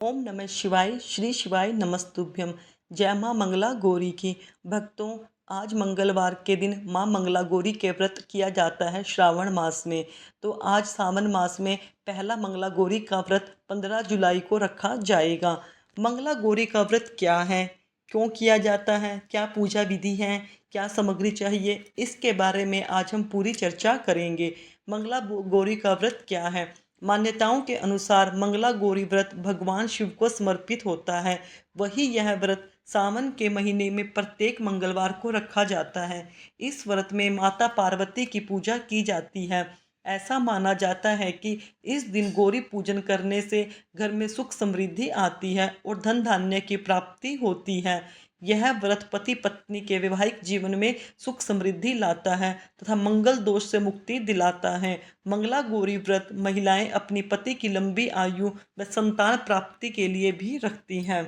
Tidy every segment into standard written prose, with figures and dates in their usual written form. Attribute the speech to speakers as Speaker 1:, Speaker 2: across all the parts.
Speaker 1: ओम नमः शिवाय। श्री शिवाय नमस्तुभ्यम। जय माँ मंगला गौरी की। भक्तों, आज मंगलवार के दिन माँ मंगला गौरी के व्रत किया जाता है श्रावण मास में। तो आज सावन मास में पहला मंगला गौरी का व्रत 15 जुलाई को रखा जाएगा। मंगला गौरी का व्रत क्या है, क्यों किया जाता है, क्या पूजा विधि है, क्या सामग्री चाहिए, इसके बारे में आज हम पूरी चर्चा करेंगे। मंगला गौरी का व्रत क्या है। मान्यताओं के अनुसार मंगला गौरी व्रत भगवान शिव को समर्पित होता है। वही यह व्रत सावन के महीने में प्रत्येक मंगलवार को रखा जाता है। इस व्रत में माता पार्वती की पूजा की जाती है। ऐसा माना जाता है कि इस दिन गौरी पूजन करने से घर में सुख समृद्धि आती है और धन धान्य की प्राप्ति होती है। यह व्रत पति पत्नी के वैवाहिक जीवन में सुख समृद्धि लाता है तथा मंगल दोष से मुक्ति दिलाता है। मंगला गौरी व्रत महिलाएं अपनी पति की लंबी आयु व संतान प्राप्ति के लिए भी रखती हैं।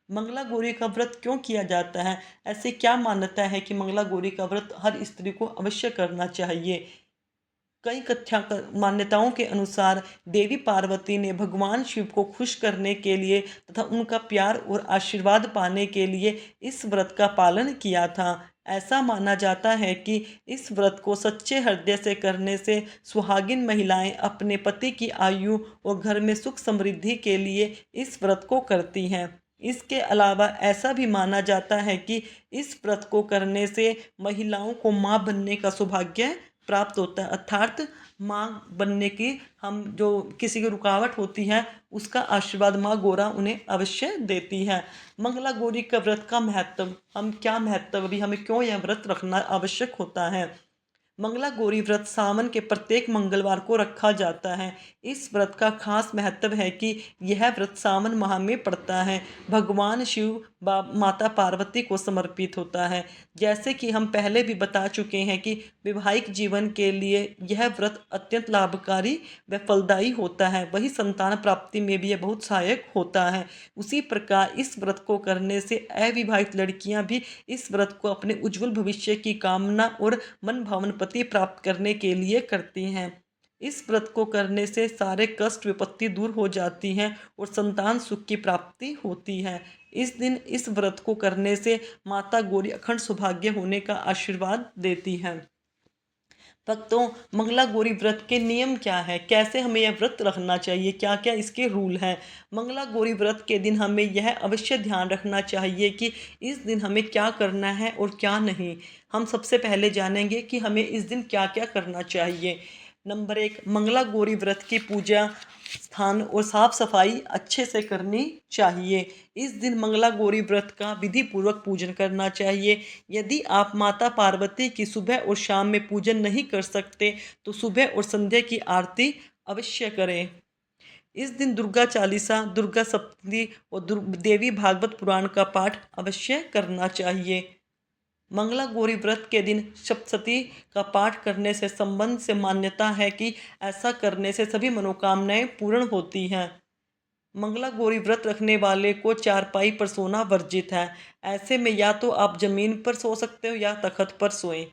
Speaker 1: मंगला गौरी का व्रत क्यों किया जाता है, ऐसे क्या मान्यता है कि मंगला गौरी का व्रत हर स्त्री को अवश्य करना चाहिए। कई कथ्या मान्यताओं के अनुसार देवी पार्वती ने भगवान शिव को खुश करने के लिए तथा उनका प्यार और आशीर्वाद पाने के लिए इस व्रत का पालन किया था। ऐसा माना जाता है कि इस व्रत को सच्चे हृदय से करने से सुहागिन महिलाएं अपने पति की आयु और घर में सुख समृद्धि के लिए इस व्रत को करती हैं। इसके अलावा ऐसा भी माना जाता है कि इस व्रत को करने से महिलाओं को मां बनने का सौभाग्य प्राप्त होता है, अर्थात माँ बनने की हम जो किसी की रुकावट होती है उसका आशीर्वाद माँ गौरा उन्हें अवश्य देती है। मंगला गौरी का व्रत का महत्व, हम क्या महत्व भी, हमें क्यों यह व्रत रखना आवश्यक होता है। मंगला गौरी व्रत सावन के प्रत्येक मंगलवार को रखा जाता है। इस व्रत का खास महत्व है कि यह व्रत सावन माह में पड़ता है। भगवान शिव माता पार्वती को समर्पित होता है। जैसे कि हम पहले भी बता चुके हैं कि वैवाहिक जीवन के लिए यह व्रत अत्यंत लाभकारी व फलदायी होता है, वही संतान प्राप्ति में भी यह बहुत सहायक होता है। उसी प्रकार इस व्रत को करने से अविवाहित लड़कियां भी इस व्रत को अपने उज्जवल भविष्य की कामना और मन भावन पति प्राप्त करने के लिए करती हैं। इस व्रत को करने से सारे कष्ट विपत्ति दूर हो जाती हैं और संतान सुख की प्राप्ति होती है। इस दिन इस व्रत को करने से माता गौरी अखंड सौभाग्य होने का आशीर्वाद देती है। भक्तों, मंगला गौरी व्रत के नियम क्या है, कैसे हमें यह व्रत रखना चाहिए, क्या क्या इसके रूल हैं। मंगला गौरी व्रत के दिन हमें यह अवश्य ध्यान रखना चाहिए कि इस दिन हमें क्या करना है और क्या नहीं। हम सबसे पहले जानेंगे कि हमें इस दिन क्या क्या करना चाहिए। नंबर 1, मंगला गौरी व्रत की पूजा स्थान और साफ सफाई अच्छे से करनी चाहिए। इस दिन मंगला गौरी व्रत का विधि पूर्वक पूजन करना चाहिए। यदि आप माता पार्वती की सुबह और शाम में पूजन नहीं कर सकते तो सुबह और संध्या की आरती अवश्य करें। इस दिन दुर्गा चालीसा, दुर्गा सप्तशती और देवी भागवत पुराण का पाठ अवश्य करना चाहिए। मंगला गौरी व्रत के दिन सप्तशती का पाठ करने से संबंध से मान्यता है कि ऐसा करने से सभी मनोकामनाएं पूर्ण होती हैं। मंगला गौरी व्रत रखने वाले को चारपाई पर सोना वर्जित है। ऐसे में या तो आप जमीन पर सो सकते हो या तखत पर सोएं।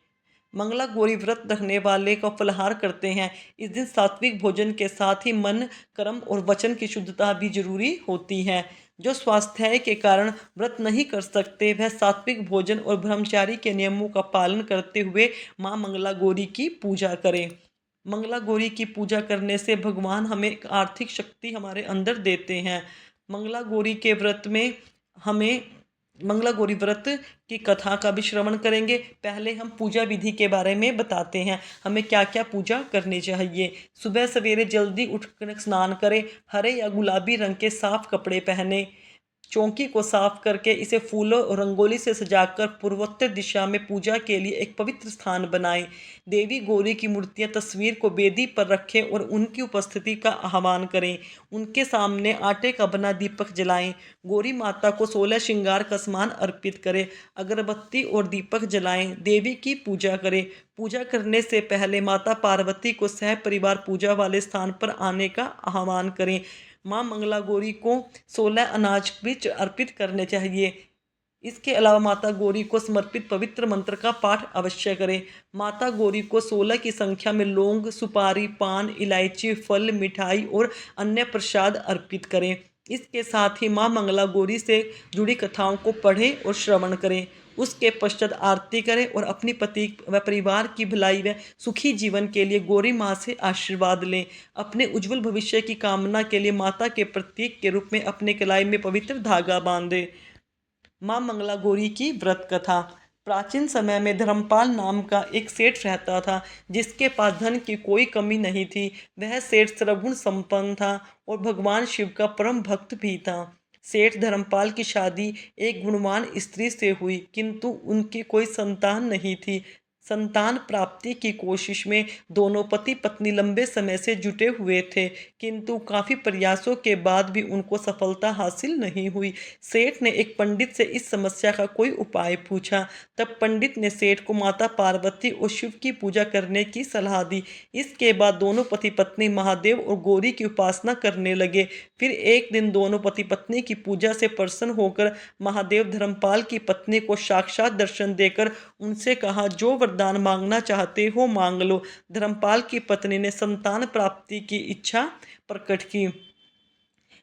Speaker 1: मंगला गौरी व्रत रखने वाले का फलाहार करते हैं। इस दिन सात्विक भोजन के साथ ही मन, कर्म और वचन की शुद्धता भी जरूरी होती है। जो स्वास्थ्य के कारण व्रत नहीं कर सकते वह सात्विक भोजन और ब्रह्मचारी के नियमों का पालन करते हुए माँ मंगला गौरी की पूजा करें। मंगला गौरी की पूजा करने से भगवान हमें आर्थिक शक्ति हमारे अंदर देते हैं। मंगला गौरी के व्रत में हमें मंगला गौरी व्रत की कथा का भी श्रवण करेंगे। पहले हम पूजा विधि के बारे में बताते हैं, हमें क्या क्या पूजा करनी चाहिए। सुबह सवेरे जल्दी उठकर स्नान करें, हरे या गुलाबी रंग के साफ कपड़े पहने, चौकी को साफ करके इसे फूलों और रंगोली से सजाकर पूर्वोत्तर दिशा में पूजा के लिए एक पवित्र स्थान बनाएं। देवी गौरी की मूर्तियां तस्वीर को वेदी पर रखें और उनकी उपस्थिति का आह्वान करें। उनके सामने आटे का बना दीपक जलाएं। गौरी माता को 16 श्रृंगार का सामान अर्पित करें। अगरबत्ती और दीपक जलाएं। देवी की पूजा करें। पूजा करने से पहले माता पार्वती को सह परिवार पूजा वाले स्थान पर आने का आह्वान करें। माँ मंगला गौरी को 16 अनाज भी अर्पित करने चाहिए। इसके अलावा माता गौरी को समर्पित पवित्र मंत्र का पाठ अवश्य करें। माता गौरी को 16 की संख्या में लौंग, सुपारी, पान, इलायची, फल, मिठाई और अन्य प्रसाद अर्पित करें। इसके साथ ही माँ मंगला गौरी से जुड़ी कथाओं को पढ़ें और श्रवण करें। उसके पश्चात आरती करें और अपनी पति व परिवार की भलाई व सुखी जीवन के लिए गौरी माँ से आशीर्वाद लें। अपने उज्जवल भविष्य की कामना के लिए माता के प्रतीक के रूप में अपने कलाई में पवित्र धागा बांधें। माँ मंगला गौरी की व्रत कथा। प्राचीन समय में धर्मपाल नाम का एक सेठ रहता था, जिसके पास धन की कोई कमी नहीं थी। वह सेठ सर्वगुण संपन्न था और भगवान शिव का परम भक्त भी था। सेठ धर्मपाल की शादी एक गुणवान स्त्री से हुई, किंतु उनकी कोई संतान नहीं थी। संतान प्राप्ति की कोशिश में दोनों पति पत्नी लंबे समय से जुटे हुए थे, किंतु काफ़ी प्रयासों के बाद भी उनको सफलता हासिल नहीं हुई। सेठ ने एक पंडित से इस समस्या का कोई उपाय पूछा। तब पंडित ने सेठ को माता पार्वती और शिव की पूजा करने की सलाह दी। इसके बाद दोनों पति पत्नी महादेव और गौरी की उपासना करने लगे। फिर एक दिन दोनों पति पत्नी की पूजा से प्रसन्न होकर महादेव धर्मपाल की पत्नी को साक्षात दर्शन देकर उनसे कहा, जो वरदान मांगना चाहते हो मांग लो। धर्मपाल की पत्नी ने संतान प्राप्ति की इच्छा प्रकट की।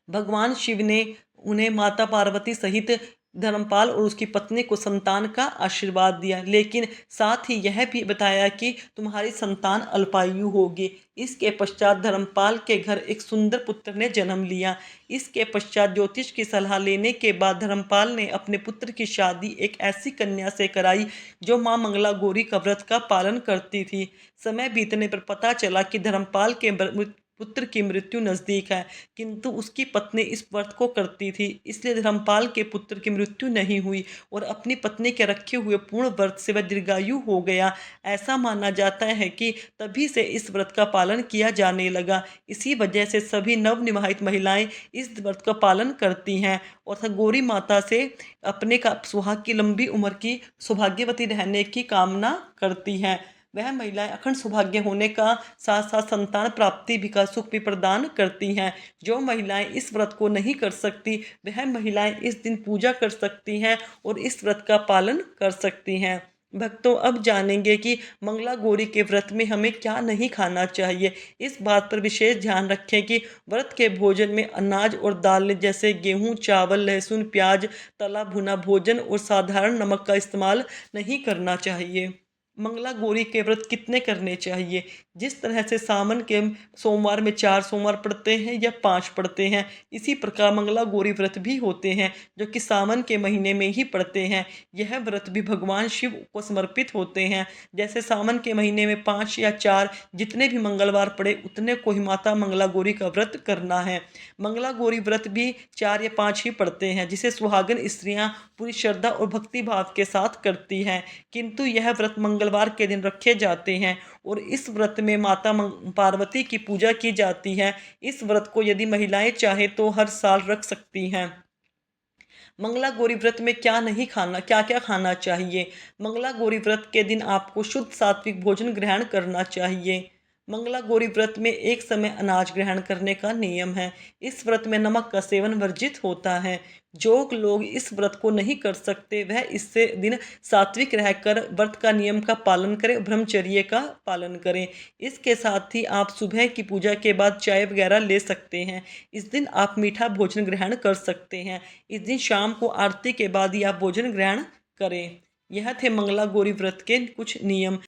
Speaker 1: भगवान शिव ने उन्हें माता पार्वती सहित धर्मपाल और उसकी पत्नी को संतान का आशीर्वाद दिया, लेकिन साथ ही यह भी बताया कि तुम्हारी संतान अल्पायु होगी। इसके पश्चात धर्मपाल के घर एक सुंदर पुत्र ने जन्म लिया। इसके पश्चात ज्योतिष की सलाह लेने के बाद धर्मपाल ने अपने पुत्र की शादी एक ऐसी कन्या से कराई जो माँ मंगला गौरी का व्रत का पालन करती थी। समय बीतने पर पता चला कि धर्मपाल के पुत्र की मृत्यु नज़दीक है, किंतु उसकी पत्नी इस व्रत को करती थी, इसलिए धर्मपाल के पुत्र की मृत्यु नहीं हुई और अपनी पत्नी के रखे हुए पूर्ण व्रत से वह दीर्घायु हो गया। ऐसा माना जाता है कि तभी से इस व्रत का पालन किया जाने लगा। इसी वजह से सभी नवविवाहित महिलाएं इस व्रत का पालन करती हैं और गौरी माता से अपने का सुहाग की लंबी उम्र की सौभाग्यवती रहने की कामना करती हैं। वह महिलाएं अखंड सौभाग्य होने का साथ साथ संतान प्राप्ति भी का सुख भी प्रदान करती हैं। जो महिलाएं इस व्रत को नहीं कर सकती, वह महिलाएं इस दिन पूजा कर सकती हैं और इस व्रत का पालन कर सकती हैं। भक्तों, अब जानेंगे कि मंगला गौरी के व्रत में हमें क्या नहीं खाना चाहिए। इस बात पर विशेष ध्यान रखें कि व्रत के भोजन में अनाज और दाल जैसे गेहूं, चावल, लहसुन, प्याज, तला भुना भोजन और साधारण नमक का इस्तेमाल नहीं करना चाहिए। मंगला गौरी के व्रत कितने करने चाहिए? जिस तरह से सावन के सोमवार में 4 सोमवार पड़ते हैं या 5 पड़ते हैं, इसी प्रकार मंगला गौरी व्रत भी होते हैं जो कि सावन के महीने में ही पड़ते हैं। यह व्रत भी भगवान शिव को समर्पित होते हैं। जैसे सावन के महीने में 5 या 4 जितने भी मंगलवार पड़े उतने को ही माता मंगला गौरी का व्रत करना है। मंगला गौरी व्रत भी 4 या 5 ही पड़ते हैं, जिसे सुहागन स्त्रियां पूरी श्रद्धा और भक्ति भाव के साथ करती हैं, किंतु यह व्रत मंगलवार के दिन रखे जाते हैं और इस व्रत में माता पार्वती की पूजा की जाती है। इस व्रत को यदि महिलाएं चाहे तो हर साल रख सकती हैं। मंगला गौरी व्रत में क्या नहीं खाना, क्या क्या खाना चाहिए? मंगला गौरी व्रत के दिन आपको शुद्ध सात्विक भोजन ग्रहण करना चाहिए। मंगला गौरी व्रत में एक समय अनाज ग्रहण करने का नियम है। इस व्रत में नमक का सेवन वर्जित होता है। जो लोग इस व्रत को नहीं कर सकते वह इससे दिन सात्विक रहकर व्रत का नियम का पालन करें, ब्रह्मचर्य का पालन करें। इसके साथ ही आप सुबह की पूजा के बाद चाय वगैरह ले सकते हैं। इस दिन आप मीठा भोजन ग्रहण कर सकते हैं। इस दिन शाम को आरती के बाद ही आप भोजन ग्रहण करें। यह थे मंगला गौरी व्रत के कुछ नियम।